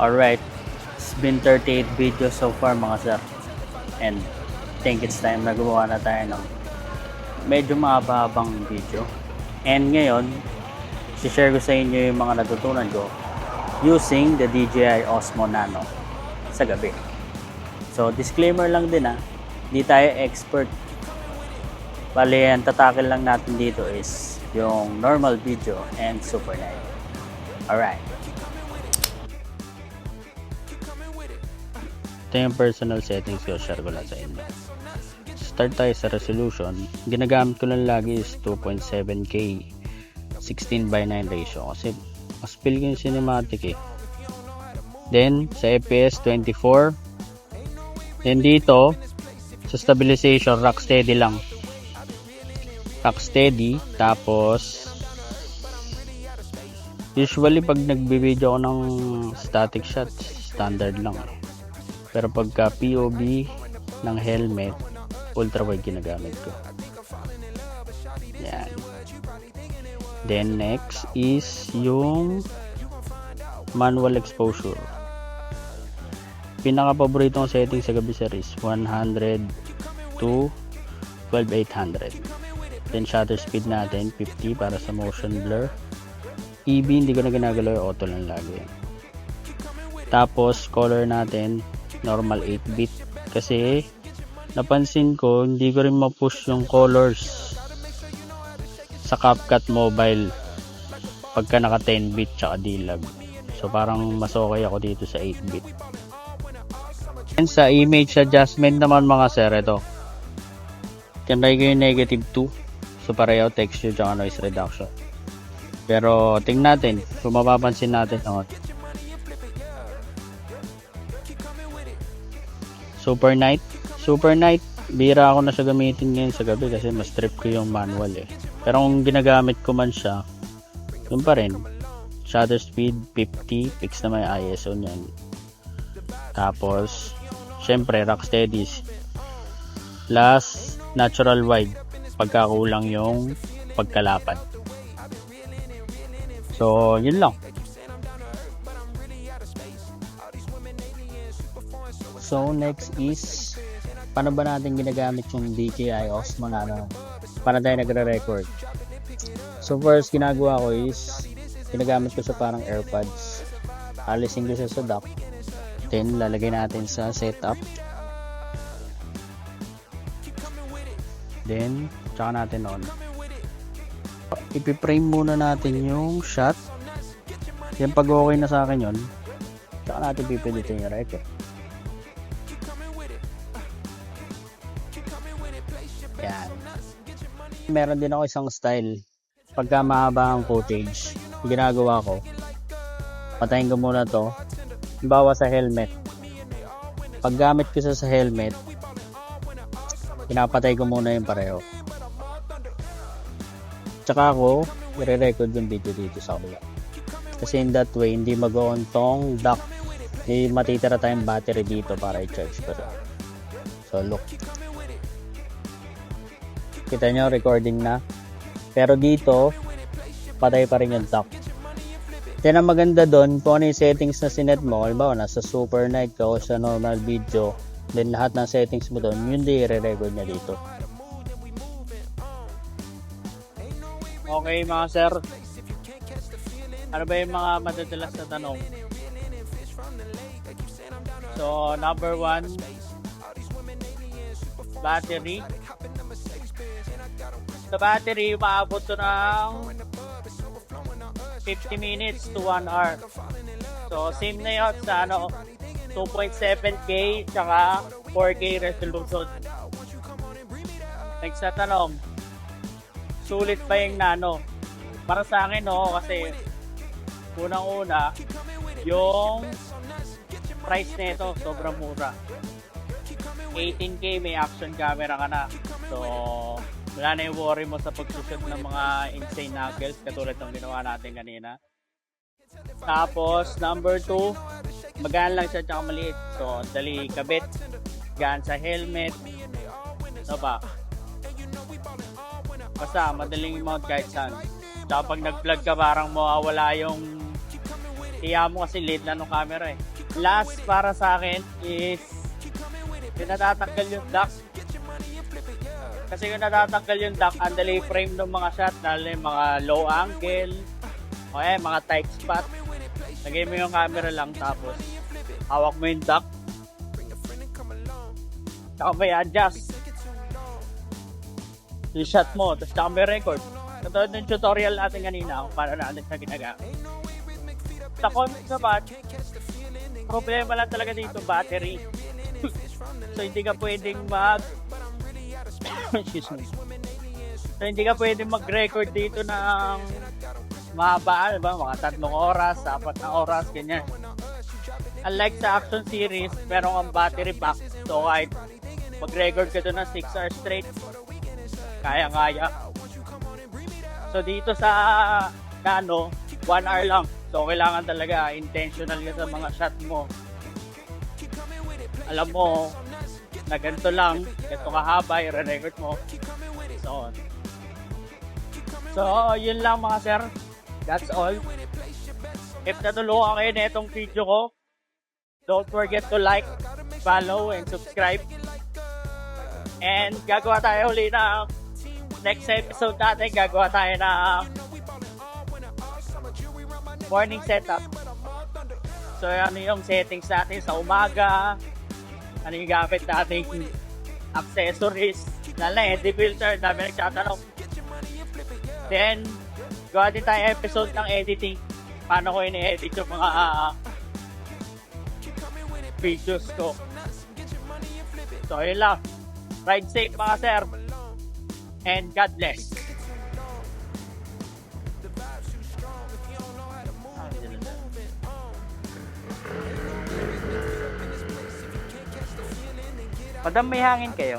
Alright, it's been 38 videos so far mga sir. And I think it's time na gumawa na tayo ng medyo mahaba-habang video. And ngayon, share ko sa inyo yung mga natutunan ko using the DJI Osmo Nano sa gabi. So disclaimer lang din hindi tayo expert. Bali, ang tatakil lang natin dito is yung normal video and super night. Alright. Ito yung personal settings ko, share ko lang sa inyo. Start tayo sa resolution. Ginagamit ko lang lagi is 2.7K 16:9 ratio kasi mas feel ko yung cinematic . Then sa FPS 24. Then dito sa stabilization rock steady lang. Rock steady. Tapos usually pag nagbi-video ako ng static shots, standard lang . Pero pagka POV ng helmet, ultra wide ginagamit ko. Yan. Then next is yung manual exposure. Pinaka-paborito kong setting sa gabi sir is 100 to 12,800. Then shutter speed natin 50 para sa motion blur. EB hindi ko na ginagalaw, auto lang lagi. Tapos color natin normal 8-bit kasi napansin ko hindi ko rin ma-push yung colors sa CapCut Mobile pagka naka 10-bit tsaka D-Log. So parang mas okay ako dito sa 8-bit. And sa image adjustment naman mga sir, ito tinry ko yung -2. So pareho texture tsaka noise reduction. Pero tingnan natin kung mapapansin natin Super Night, bira ako na siya gamitin ngayon sa gabi kasi mas trip ko yung manual . Pero kung ginagamit ko man siya, yun pa rin. Shutter speed 50, fix na may ISO niyan. Tapos, syempre, rock steadies. Last, natural wide. Pagkakulang yung pagkalapad. So, yun lang. So next is paano ba natin ginagamit yung DJI Osmo Nano para tayo nagre-record. So first ginagawa ko is ginagamit ko sa parang AirPods. Alisin ko siya sa dock. Then lalagay natin sa setup. Then tsaka natin on. Ipi-frame muna natin yung shot. Yan pag okay na sa akin yun, tsaka natin pipilitin yung record. Yan. Meron din ako isang style. Pagka mahaba ang footage, ginagawa ko, patayin ko muna to. Bawa sa helmet. Pag gamit ko sa helmet, pinapatay ko muna yung pareho. Tsaka ako, i-record yung video dito sa kabila. Kasi in that way, hindi mag-on tong dock. Hindi matitira tayong battery dito para i-charge ko. So look. Kita nyo, recording na. Pero dito, patay pa rin yung dock. Then ang maganda doon, kung ano yung settings na sinet mo, halimbawa nasa super night ka o sa normal video, then lahat ng settings mo doon, yun din i-record niya dito. Okay mga sir, ano ba yung mga madadalas na tanong? So number 1, battery. Sa battery, maabot to ng 50 minutes to 1 hour. So, same na yun sa 2.7K tsaka 4K resolution. Next na tanong, sulit ba yung Nano? Para sa akin, kasi unang-una, yung price nito sobrang mura. 18K, may action camera ka na. So, wala na yung worry mo sa pagsushoot ng mga insane angles katulad ng ginawa natin kanina. Tapos, number 2, magaan lang siya tsaka maliit. So, dali kabit, gaan sa helmet. Ano ba? Basta, madaling mount kahit saan. Tsaka pag nag-vlog ka, parang mawawala yung hiya mo kasi late na nung camera . last para sa akin is yung natatanggal yung duck. Kasi yung natatanggal yung duck, ang delay frame ng mga shot, lalo yung mga low angle, o mga tight spot. Lagay mo yung camera lang tapos hawak mo yung duck. Tsaka may adjust yung shot mo, tapos tsaka may record. Katulad ng tutorial natin kanina kung paano natin siya ginagamit. Sa Convex naman, problema lang talaga dito, battery. So hindi ka pwedeng excuse me. So hindi ka pwedeng mag-record dito ng mahaba, diba? Mga 3 oras, 4 na oras, ganyan. Unlike sa action series, meron kang battery pack. So kahit mag-record ka doon ng 6 hours straight, kaya-kaya. So dito sa Nano, 1 hour lang. So kailangan talaga intentional ka sa mga shot mo. Alam mo na ganito lang, ganito kahaba, i-record mo. So yun lang mga sir. That's all. If natulungan kayo na itong video ko, don't forget to like, follow, and subscribe. And gagawa tayo ulit ng next episode natin. Gagawa tayo ng morning setup. So ano yung settings natin sa umaga, ano yung gamit natin accessories, lalo na heavy filter, dami nagtatanong. Then gawa din tayo episode ng editing, paano ko ini-edit yung mga videos ko. So yun lang, ride safe mga sir, and God bless. Madam, may hangin kayo?